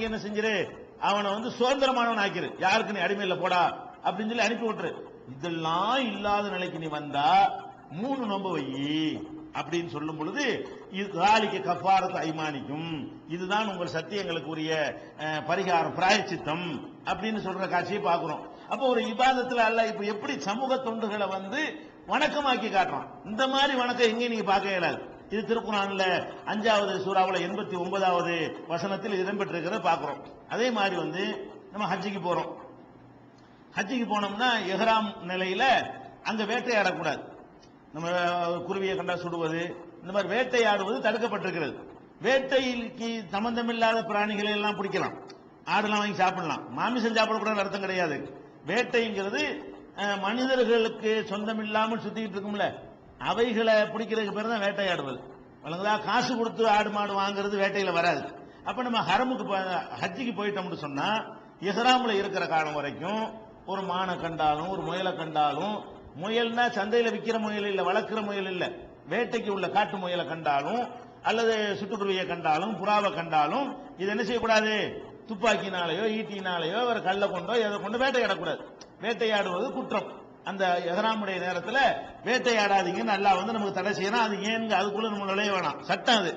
என்ன செஞ்சிரு, அவனை வந்து சுதந்திரமானவன் ஆக்கிரு, யாருக்கு நீ அடிமையில போடா அப்படின்னு சொல்லி அனுப்பி விட்டுரு. இதெல்லாம் இல்லாத நிலைக்கு நீ வந்தா 3 நோன்பு வை அப்படின்னு சொல்லும் பொழுது காலிக்கு கஃபாரத்து ஐமானிக்கும், இதுதான் உங்கள் சத்தியங்களுக்கு உரிய பரிகாரம் பிராயச்சித்தம் அப்படின்னு சொல்ற காட்சியை பார்க்கிறோம். அப்போ ஒரு இபாதத்துல அல்லாஹ் இப்ப எப்படி சமூக தொண்டுகளை வந்து வணக்கமாக்கி காட்டுறான். இந்த மாதிரி வணக்கம் எங்கேயும் நீங்க பார்க்க இயலாது. இது திருக்குர்ஆன்ல 5வது சூராவுல 89வது வசனத்தில் இடம்பெற்றிருக்கிறத பார்க்கிறோம். அதே மாதிரி வந்து நம்ம ஹஜ்ஜிக்கு போறோம். ஹஜ்ஜிக்கு போனோம்னா இஹ்ராம் நிலையில அங்க வேட்டையாடக்கூடாது. நம்ம குருவியை கண்டா சுடுவது, இந்த மாதிரி வேட்டையாடுவது தடுக்கப்பட்டிருக்கிறது. வேட்டைக்கு சம்பந்தமில்லாத பிராணிகளை எல்லாம் பிடிக்கலாம், ஆடுலாம் வாங்கி சாப்பிடலாம், மாமிசம் சாப்பிடக்கூடாது அர்த்தம் கிடையாது. வேட்டைங்கிறது மனிதர்களுக்கு சொந்தம் இல்லாமல் சுத்திட்டு இருக்கும்ல, அவைகளை பிடிக்கிறதுக்கு பேர் தான் வேட்டையாடுவது. வழங்குதா? காசு கொடுத்து ஆடு மாடு வாங்குறது வேட்டையில வராது. அப்ப நம்ம ஹரமுக்கு ஹஜ்ஜிக்கு போயிட்டோம்னு சொன்னா இஹ்ராம்ல இருக்கிற காலம் வரைக்கும் ஒரு மானை கண்டாலும் ஒரு முயலை கண்டாலும், முயல்னா சந்தையில விற்கிற முயல் இல்ல, வளர்க்கிற முயல் இல்ல, வேட்டைக்கு உள்ள காட்டு முயலை கண்டாலும் அல்லது சுட்டுக்குருவியை கண்டாலும் புறாவை கண்டாலும் இது என்ன செய்யக்கூடாது, துப்பாக்கினாலேயோ ஈட்டினாலேயோ ஒரு கல்லை கொண்டோ எதை கொண்டு வேட்டையாடக்கூடாது. வேட்டையாடுவது குற்றம். அந்த இஹ்ராமுடைய நேரத்தில் வேட்டையாடாதீங்கன்னு அல்லாஹ் வந்து நமக்கு தடை செய்யணும். அது ஏங்க அதுக்குள்ள நம்ம நுழைய வேணாம், சட்டம் அது.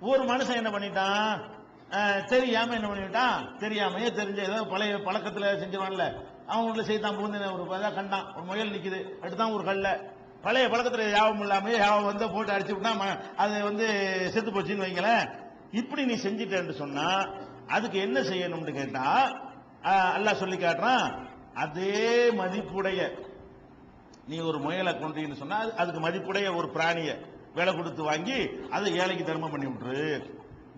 ஒரு மனுஷன் என்ன பண்ணிட்டான், தெரியாம என்ன பண்ணிட்டான், தெரியாமையே தெரிஞ்ச ஏதோ பழைய பழக்கத்துல செஞ்சுவான்ல, அவன் உள்ள செய்தான் பூந்து ஒரு கண்டான், ஒரு முயல் நிக்குது, அடுத்தான் ஒரு கல்ல, பழைய பழக்கத்துல யாபம் இல்லாம யாபம் வந்து போட்டு அடிச்சு விட்டா அது வந்து செத்து போச்சுன்னு வைங்களேன். இப்படி நீ செஞ்சிட்டேன்னு சொன்னா அதுக்கு என்ன செய்யணும்னு கேட்டா அல்லாஹ் சொல்லி காட்டுறான். அதே மதிப்புடைய நீ ஒரு முயலை கொண்டீங்கன்னு சொன்னா அதுக்கு மதிப்புடைய ஒரு பிராணிய விலை கொடுத்து வாங்கி அதை ஏழைக்கு தர்மம் பண்ணி விட்டுரு.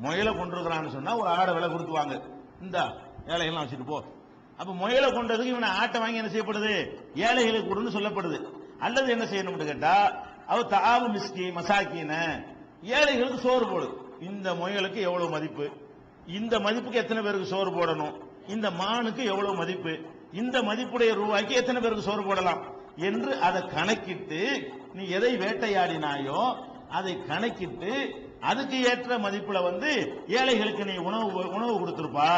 முயலை கொண்டிருக்கிறான்னு சொன்னா ஒரு ஆடை விலை கொடுத்து வாங்க, இந்த ஏழைகள்லாம் வச்சுட்டு போ. அப்ப முயலை கொண்டதுக்கு இவனை ஆட்டை வாங்கி என்ன செய்யப்படுது, ஏழைகளுக்கு கொடுன்னு சொல்லப்படுது. அல்லது என்ன செய்யணும்னு கேட்டா அவ தாவு மிஸ்கி மசாக்கின ஏழைகளுக்கு சோறு போடு. இந்த முயலுக்கு எவ்வளவு மதிப்பு, இந்த மதிப்புக்கு எத்தனை பேருக்கு சோறு போடணும், இந்த மானுக்கு எவ்வளவு மதிப்பு, இந்த மதிப்புடைய ரூபாய்க்கு எத்தனை பேருக்கு சோறு போடலாம் என்று அதை கணக்கிட்டு நீ எதை வேட்டையாடினாயோ அதை கணக்கிட்டு அதுக்கு ஏற்ற மதிப்புல வந்து ஏழைகளுக்கு நீ உணவு கொடுத்திருப்பா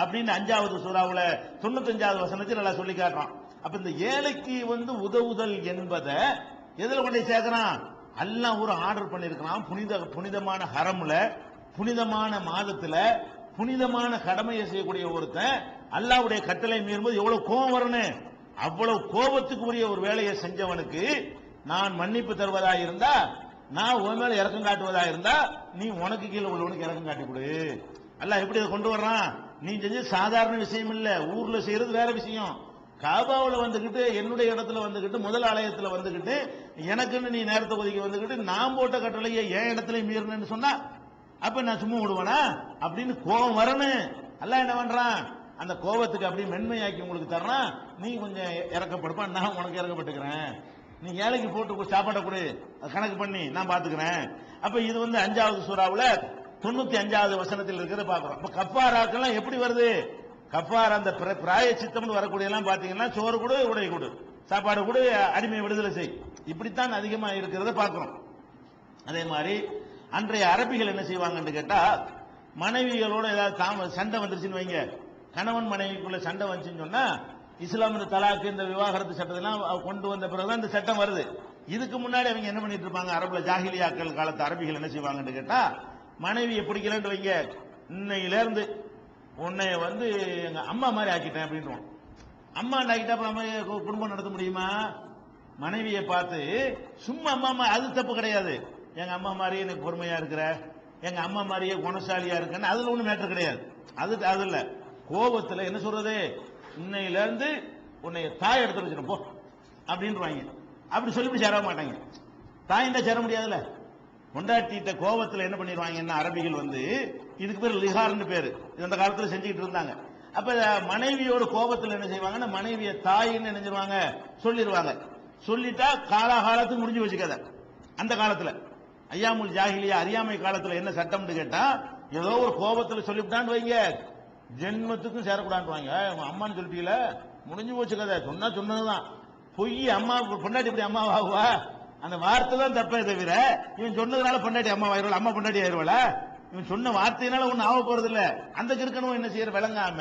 அப்படின்னு 5வது சூராவுல 95வது வசனத்தில் நல்லா சொல்லி காட்டுறான். அப்ப இந்த ஏழைக்கு வந்து உதவுதல் என்பதை எதுல கொண்டு சேர்க்கிறான், அல்லாஹ் ஒரு ஆர்டர் பண்ணிருக்கிறான். புனிதமான ஹரம்ல புனிதமான மாதத்துல புனிதமான கடமையை செய்யக்கூடிய ஒருத்தன் அல்லாஹ்வுடைய கட்டளை மீறும்போது எவ்வளவு கோபம் வரணும். அவ்வளவு கோபத்துக்கு உரிய ஒரு வேலையை செஞ்சவனுக்கு நான் மன்னிப்பு தருவதா இருந்தா, நான் உன் மேல இறக்கம் காட்டுவதா இருந்தா, நீ உனக்கு கீழே உள்ளவனுக்கு இறக்கம் காட்டி கொடு. அல்லாஹ் எப்படி அதை கொண்டு வர்றான், நீ செஞ்ச சாதாரண விஷயம் இல்ல, ஊர்ல செய்யறது வேற விஷயம். காபாவுல வந்துகிட்டு என்னுடைய இடத்துல வந்துகிட்டு முதல் ஆலயத்துல வந்துகிட்டு எனக்குன்னு நீ நேரத்தை ஒதுக்கி வந்துகிட்டு நான் போட்ட கட்டளையை என் இடத்துல மீறினு சொன்னா அப்ப நான் சும்மா விடுவேனா அப்படின்னு கோபம் வரணும். அல்லாஹ் என்ன பண்றான், அந்த கோபத்துக்கு அப்படியே மென்மையாக்கி உங்களுக்கு தர்றான். நீ கொஞ்சம் இறக்கப்படுப்பா, நான் உனக்கு இறக்கப்படுகிறேன், நீ ஏழைக்கு போட்டு சாப்பாடை கொடு, கணக்கு பண்ணி நான் பாத்துக்கிறேன். அப்ப இது வந்து 5வது சூராவுல 95வது வசனத்தில் இருக்கிறத பாக்குறோம். அப்ப கஃபாராக்கெல்லாம் எப்படி வருது, கஃபார் அந்த பிராயச்சித்தம்னு வரக்கூடிய எல்லாம் பாத்தீங்கன்னா சோறு கொடு, உடை கொடு, சாப்பாடு கொடு, அடிமை விடுதலை செய், இப்படித்தான் அதிகமா இருக்கிறத பாக்குறோம். அதே மாதிரி அன்றைய அரபிகள் என்ன செய்வாங்கன்னு கேட்டா, மனைவிகளோட ஏதாவது சண்டை வந்துருச்சுன்னு வைங்க, கணவன் மனைவிக்குள்ள சண்டை வந்துச்சுன்னு சொன்னா இஸ்லாம் இந்த தலாக்கு இந்த விவாகரத்து சட்டத்தெல்லாம் கொண்டு வந்த பிறகுதான் இந்த சட்டம் வருது. இதுக்கு முன்னாடி அவங்க என்ன பண்ணிட்டு இருப்பாங்க, அரபுல ஜாகிலியாக்கள் காலத்து அரபிகள் என்ன செய்வாங்கன்னு கேட்டா, மனைவியை பிடிக்கலன்னு வைங்க, இன்னையில இருந்து உன்னை வந்து எங்க அம்மா மாதிரி ஆக்கிட்டேன் அப்படின்னு. அம்மா ஆக்கிட்டா நம்ம குடும்பம் நடத்த முடியுமா? மனைவியை பார்த்து சும்மா அம்மா, அது தப்பு கிடையாது. எங்க அம்மா மாதிரியே எனக்கு பொறுமையா இருக்கிற, எங்க அம்மா மாதிரியே குணசாலியா இருக்கன்னு அதுல ஒண்ணு மேட்டர் கிடையாது. அது இல்ல, கோபத்துல என்ன சொல்றது, இன்னையில இருந்து உன்னை தாய் எடுத்து வச்சிடும் போ அப்படின்றாங்க. அப்படி சொல்லிட்டு சேர மாட்டாங்க, தாயின்டா சேர முடியாதுல்ல. கொண்டாட்டிட்ட கோபத்துல என்ன பண்ணிடுவாங்கன்னா அரபிகள் வந்து இதுக்கு பேர் லிஹார்னு பேரு, இந்த காலத்துல செஞ்சுக்கிட்டு இருந்தாங்க. அப்ப மனைவியோட கோபத்துல என்ன செய்வாங்கன்னா மனைவிய தாயின்னு நினைச்சிருவாங்க, சொல்லிடுவாங்க. சொல்லிட்டா காலாகாலத்துக்கு முடிஞ்சு வச்சுக்காத. அந்த காலத்துல ஐயாமுல் ஜாகிலியா அறியாமை காலத்துல என்ன சட்டம்னு கேட்டா, ஏதோ ஒரு கோபத்துல சொல்லிவிட்டான்னு வைங்க, ஜென்மத்துக்கும் சேரக்கூடாதுவாங்க. அம்மான்னு சொல்லிட்டீங்கள முடிஞ்சு போச்சு கதை, சொன்னா சொன்னதுதான். பொய் அம்மா பொண்டாட்டி இப்படி அம்மா ஆகுவா, அந்த வார்த்தை தான் தப்பே தவிர இவன் சொன்னதுனால பொண்டாட்டி அம்மா ஆயிடுவாள், அம்மா பொண்டாட்டி ஆயிடுவாளா? இவன் சொன்ன வார்த்தையினால ஒண்ணு ஆக போறது இல்ல. அந்த கிறுக்கனும் என்ன செய்யற விளங்காம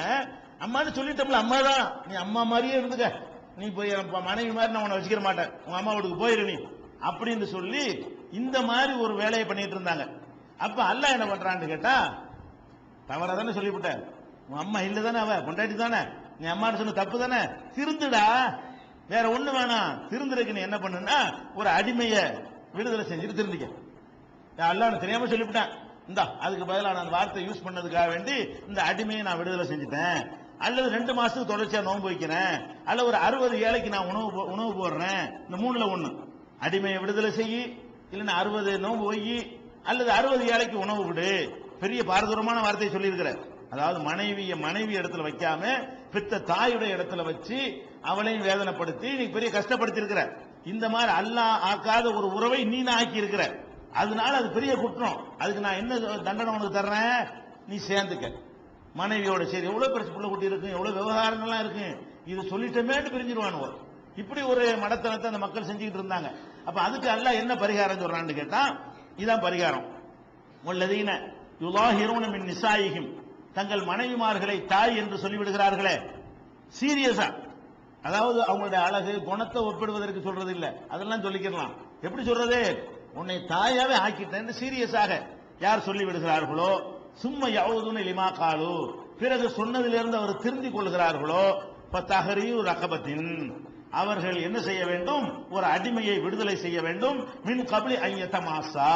அம்மான்னு சொல்லிட்டோம்ல, அம்மா தான் நீ அம்மா மாதிரியே இருந்துக்க, நீ போய் மனைவி மாதிரி நான் உன்னை வச்சுக்கிற மாட்டேன், உங்க அம்மா வீட்டுக்கு போயிரு நீ அப்படின்னு சொல்லி இந்த மாதிரி ஒரு வேலையை பண்ணிட்டு இருந்தாங்க. அப்ப அல்லாஹ் என்ன பண்றான்னு கேட்டா, தவறா தானே சொல்லிவிட்ட, உன் அம்மா இல்ல தானே, அவ கொண்டாட்டி தானே, நீ அம்மான்னு சொன்ன தப்பு தானே, திருந்துடா, வேற ஒண்ணு வேணாம், திருந்துறதுக்கு நீ என்ன பண்ணுன்னா ஒரு அடிமைய விடுதலை செஞ்சுட்டு திருந்திக்க. அல்லாஹ் தெரியாம சொல்லிவிட்டேன், இந்தா அதுக்கு பதிலாக நான் வார்த்தை யூஸ் பண்ணதுக்காக வேண்டி இந்த அடிமையை நான் விடுதலை செஞ்சுட்டேன், அல்லது 2 மாசத்துக்கு தொடர்ச்சியா நோன்பு வைக்கிறேன், அல்ல ஒரு 60 ஏழைக்கு நான் உணவு போடுறேன், இந்த 3ல 1, அடிமையை விடுதலை செய்யி, இல்லைன்னா 60 நோன்பு வை, அல்லது 60 ஏழைக்கு உணவு விடு. பெரிய பாரதூரமான வார்த்தையை சொல்லி இருக்கிற. அதாவது மனைவி இடத்துல வைக்காம பெத்த தாயுடைய இடத்துல வச்சு அவளையும் வேதனைப்படுத்தி நீ பெரிய கஷ்டப்படுத்தி இருக்கிற. இந்த மாதிரி அல்லாஹ் ஆக்காத ஒரு உறவை நீ ஆக்கி இருக்கிற. அதனால அது பெரிய குற்றம். அதுக்கு நான் என்ன தண்டனை உனக்கு தர்றேன், நீ சேர்ந்துக்க மனைவியோட. சரி, எவ்வளவு பெருசு புள்ள குட்டி இருக்கு, எவ்வளவு விவகாரங்கள்லாம் இருக்கு, இது சொல்லிட்டமேட்டு பிரிஞ்சிருவானுவோ. இப்படி ஒரு மடத்தனத்தை அந்த மக்கள் செஞ்சுக்கிட்டு இருந்தாங்க. அப்ப அதுக்கு அல்லாஹ் என்ன பரிகாரம் சொல்றான்னு கேட்டா, இதான் பரிகாரம். வல்லதீன யுலாஹிரூன மின் நிசாயிஹிம், தங்கள் மனைவிமார்களை தாய் என்று சொல்லிவிடுகிறார்களே, சீரியஸா, அதாவது அவங்களுடைய அழகு குணத்தை ஒப்பிடுவதற்கு சொல்றது இல்ல, அதெல்லாம் சொல்லிக்கலாம். எப்படி சொல்றது, உன்னை தாயாவே ஆக்கிட்டேன்னு சீரியஸாக யார் சொல்லி விடுகிறார்களோ, சும்மா யவுதுன லிமா காலு, பிறகு சொன்னதிலிருந்து அவர் திருந்திக் கொள்கிறார்களோ, பத்தஹரீரு ரகபத்தின், அவர்கள் என்ன செய்ய வேண்டும், ஒரு அடிமையை விடுதலை செய்ய வேண்டும். மின் கபிலி ஐயத்தமாசா,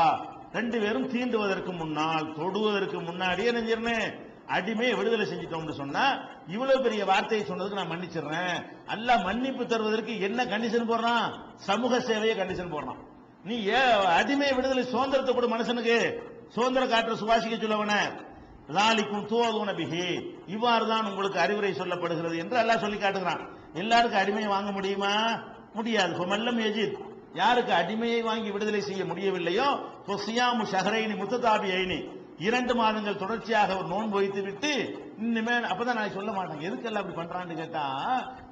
2 பேரும் தீண்டுவதற்கு முன்னால், தொடுவதற்கு முன்னாடியே நெஞ்சிருந்தேன் அடிமையை விடுதலை செஞ்சிட்டோம்னு சொன்னா, இவ்வளவு பெரிய வார்த்தையை சொன்னதுக்கு நான் மன்னிச்சிடுறேன். அல்லாஹ் மன்னிப்பு தருவதற்கு என்ன கண்டிஷன் போடுறான், சமூக சேவையை கண்டிஷன் போடுறான். நீ அடிமையை விடுதலை சுதந்திரத்தை கூட மனுஷனுக்கு சுதந்திர காற்று சுவாசிக்க சொல்லவன லாலிக்கும் தூவதுன பிஹி, இவ்வாறுதான் உங்களுக்கு அறிவுரை சொல்லப்படுகிறது என்று அல்லாஹ் சொல்லி காட்டுகிறான். எல்லாருக்கும் அடிமையை வாங்க முடியுமா, முடியாது. மல்லம் எஜித், யாருக்கு அடிமையை வாங்கி விடுதலை செய்ய முடியவில்லையோ, சியாமு ஷஹரைனி முத்ததாபியைனி, 2 மாதங்கள் தொடர்ச்சியாக ஒரு நோன்பு வைத்து விட்டு, இன்னுமே அப்பதான் நான் சொல்ல மாட்டேன் எதுக்கெல்லாம் அப்படி பண்றான்னு கேட்டா,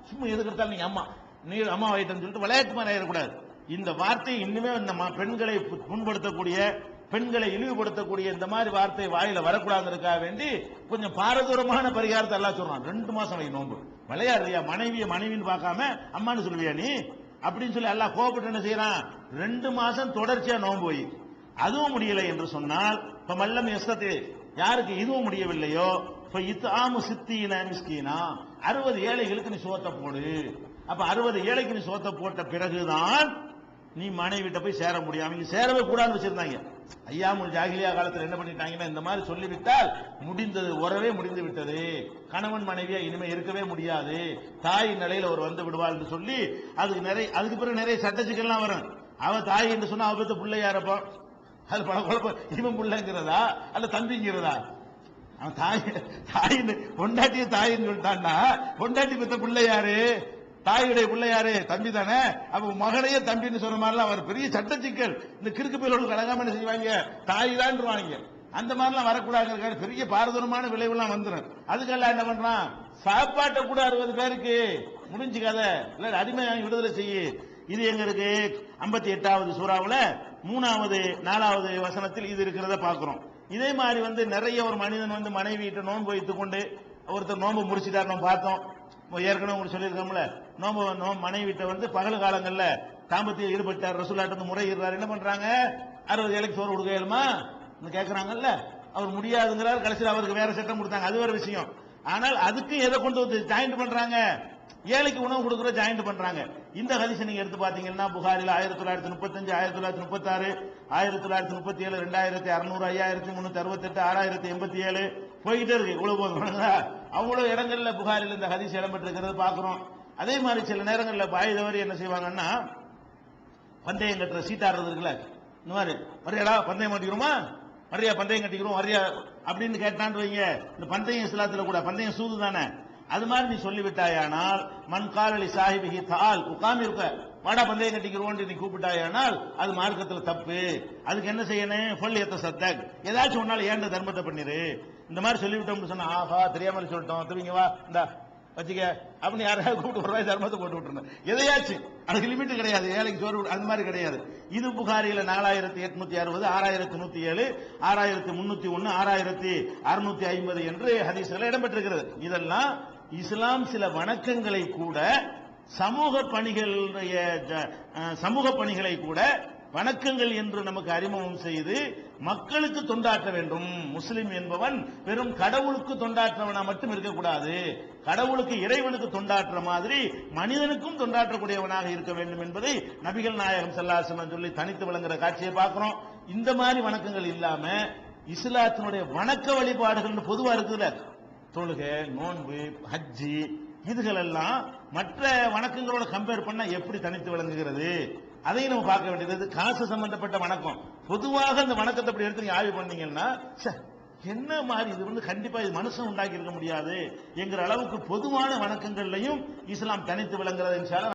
சும்மா எதுக்கு எடுத்தாலும் நீ அம்மா ஆயிட்டேன்னு சொல்லிட்டு விளையாட்டு மாதிரி ஆயிடக்கூடாது. இந்த வார்த்தை இன்னுமே இந்த பெண்களை புண்படுத்தக்கூடிய, பெண்களை இழிவுபடுத்தக்கூடிய இந்த மாதிரி வார்த்தை வாயில வரக்கூடாதுக்காக வேண்டி கொஞ்சம் பாரதூரமான பரிகாரத்தை எல்லாம் சொல்றான். 2 மாசம் வை நோன்பு, விளையாடுறியா, மனைவின்னு பார்க்காம அம்மான்னு சொல்லுவியா நீ அப்படின்னு சொல்லி எல்லாம் கோபப்பட்டு என்ன செய்யறான், 2 மாசம் தொடர்ச்சியா நோன்பு வை. அதுவும் முடியலை என்று சொன்னால், இப்ப மல்லம் எஸ்தத்து, யாருக்கு இதுவும் முடியவில்லையோ, இத்ஆமு சித்தீன மிஸ்கீனா, 60 ஏழைகளுக்கு நீ சோத்த போடு. அப்ப 60 ஏழைக்கு நீ சோத்த போட்ட பிறகுதான் நீ மனைவிட்ட போய் சேர முடியும். அவங்க சேரவே கூடாதுன்னு வச்சிருந்தாங்க. ஐயாமுல் ஜாகிலியா காலத்தில் என்ன பண்ணிட்டாங்கன்னா, இந்த மாதிரி சொல்லிவிட்டால் முடிந்தது, உறவே முடிந்து விட்டது, கணவன் மனைவியா இனிமே இருக்கவே முடியாது, தாய் நிலையில ஒரு வந்து விடுவாள் என்று சொல்லி அதுக்கு பிறகு நிறைய சட்டச்சிக்கல்லாம் வரும். அவ தாய் என்று சொன்னா அவ பெத்த பிள்ளை யாரப்போ, அது பல குழப்பம். இவன் பிள்ளைங்கிறதா அல்ல தம்பிங்கிறதா, அவன் தாயின்னு பொண்டாட்டிய தாயின்னு சொல்லிட்டான்னா, பொண்டாட்டி பெத்த பிள்ளை யாரு, தாயுடைய பிள்ளை யாரு, தம்பி தானே. அப்ப மகனையே தம்பின்னு சொன்ன மாதிரிலாம் அவர் பெரிய சட்ட சிக்கல். இந்த கிறுக்கு பேரோடு கலங்காம என்ன செய்வாங்க, தாய் தான். அந்த மாதிரிலாம் வரக்கூடாது, பெரிய பாரதூரமான விளைவுலாம் வந்துடும். அதுக்கெல்லாம் என்ன பண்றான், சாப்பாட்டை கூட 60 பேருக்கு முடிஞ்சு கதை இல்ல, அடிமை விடுதலை செய்ய. இது எங்க இருக்கு, 58வது சூறாவுல 3வது 4வது வசனத்தில் இது இருக்கிறத பாக்குறோம். இதே மாதிரி நிறைய ஒரு மனிதன் மனைவியிட்ட நோன்பு வைத்துக் கொண்டு ஒருத்தர் நோன்பு முடிச்சுட்டார், நம்ம பார்த்தோம் ஏற்கனவே உங்களுக்கு சொல்லியிருக்கோம்ல. நோன்பு மனைவிட்ட பகல் காலங்கள்ல தாம்பத்தியம் ஈடுபட்டார், ரசூலுல்லாஹ் முறையிடுறார். என்ன பண்றாங்க, 60 ஏழைக்கு சோறு கொடுக்க இயலுமா கேட்கறாங்கல்ல, அவர் முடியாதுங்கிறார். கடைசியில் அவருக்கு வேற சட்டம் கொடுத்தாங்க, அது வேற விஷயம். ஆனால் அதுக்கு எதை கொண்டு வந்து ஜாயிண்ட் பண்றாங்க, ஏழைக்கு உணவு கொடுக்குற ஜாயிண்ட் பண்றாங்க. இந்த ஹதீஸை நீங்க எடுத்து பாத்தீங்கன்னா, புகாரில 1935, 1936, 1937, 2600, 5368, 6087 போய்கிட்டே இருக்கு. இவ்வளவு போதும், அவ்வளவு இடங்கள்ல புகாரில் இந்த ஹதீஸ் இடம்பெற்றிருக்கிறது பாக்குறோம். அதே மாதிரி சில நேரங்களில் பாய் தவறி என்ன செய்வாங்கன்னா, பந்தயம் கட்டுற சீட்டாடுறது இருக்குல்ல, இந்த மாதிரி வரையாடா பந்தயம் கட்டிக்கிறோமா, வரையா பந்தயம் கட்டிக்கிறோம் வரையா அப்படின்னு கேட்டான்னு வைங்க. இந்த பந்தயம் இஸ்லாத்துல கூட பந்தயம் சூது தானே. அது மாதிரி நீ சொல்லிவிட்டாயானால், மண் காலி சாஹிபிஹி தால் உட்கார்ந்து இருக்க, வாடா பந்தயம் கட்டிக்கிறோம் நீ கூப்பிட்டாயானால் அது மார்க்கத்தில் தப்பு. அதுக்கு என்ன செய்யணும், ஃபல்யத்த சத்தக், ஏதாச்சும் ஒன்னால ஏண்ட தர்மத்தை பண்ணிரு. இந்த மாதிரி சொல்லிவிட்டோம்னு சொன்னா, ஆஹா தெரியாம சொல்லிட்டோம், திரும்பிங்க வா, இந்த வச்சுக்க அப்படின்னு யாராவது கூப்பிட்டு ஒரு ரூபாய் தர்மத்தை போட்டு விட்டுருந்தேன். எதையாச்சும் அதுக்கு லிமிட் கிடையாது, ஏழைக்கு சோறு அந்த மாதிரி கிடையாது. இது புகாரில 4860, 6107, 6301, 6650 என்று ஹதீஸ்ல இடம்பெற்றிருக்கிறது. இதெல்லாம் இஸ்லாம் சில வணக்கங்களை கூட சமூக பணிகளை கூட வணக்கங்கள் என்று நமக்கு அறிமுகம் செய்து மக்களுக்கு தொண்டாற்ற வேண்டும். முஸ்லிம் என்பவன் வெறும் கடவுளுக்கு தொண்டாற்றவனா மட்டும் இருக்கக்கூடாது, கடவுளுக்கு இறைவனுக்கு தொண்டாற்ற மாதிரி மனிதனுக்கும் தொண்டாற்றக்கூடியவனாக இருக்க வேண்டும் என்பதை நபிகள் நாயகம் ஸல்லல்லாஹு அலைஹி வஸல்லம் சொல்லி தனித்து விளங்குற காட்சியை பார்க்கிறோம். இந்த மாதிரி வணக்கங்கள் இல்லாம இஸ்லாத்தினுடைய வணக்க வழிபாடுகள் பொதுவா இருக்குல்ல, தொழுகை, நோன்பு, ஹஜ்ஜி, இதுகள் எல்லாம் மற்ற வணக்கங்களோட கம்பேர் பண்ணா எப்படி தனித்து விளங்குகிறது, அதையும் நம்ம பார்க்க வேண்டியது. காசு சம்பந்தப்பட்ட வணக்கம் பொதுவாக அந்த வணக்கத்தை அப்படி எடுத்து நீங்க ஆய்வு பண்ணீங்கன்னா என்ன மாதிரி இது கண்டிப்பா இது மனுஷன் உண்டாக்கி இருக்க முடியாது என்கிற அளவுக்கு பொதுவான வணக்கங்கள்லையும் இஸ்லாம் தனித்து விளங்குறது. இன்ஷா அல்லாஹ்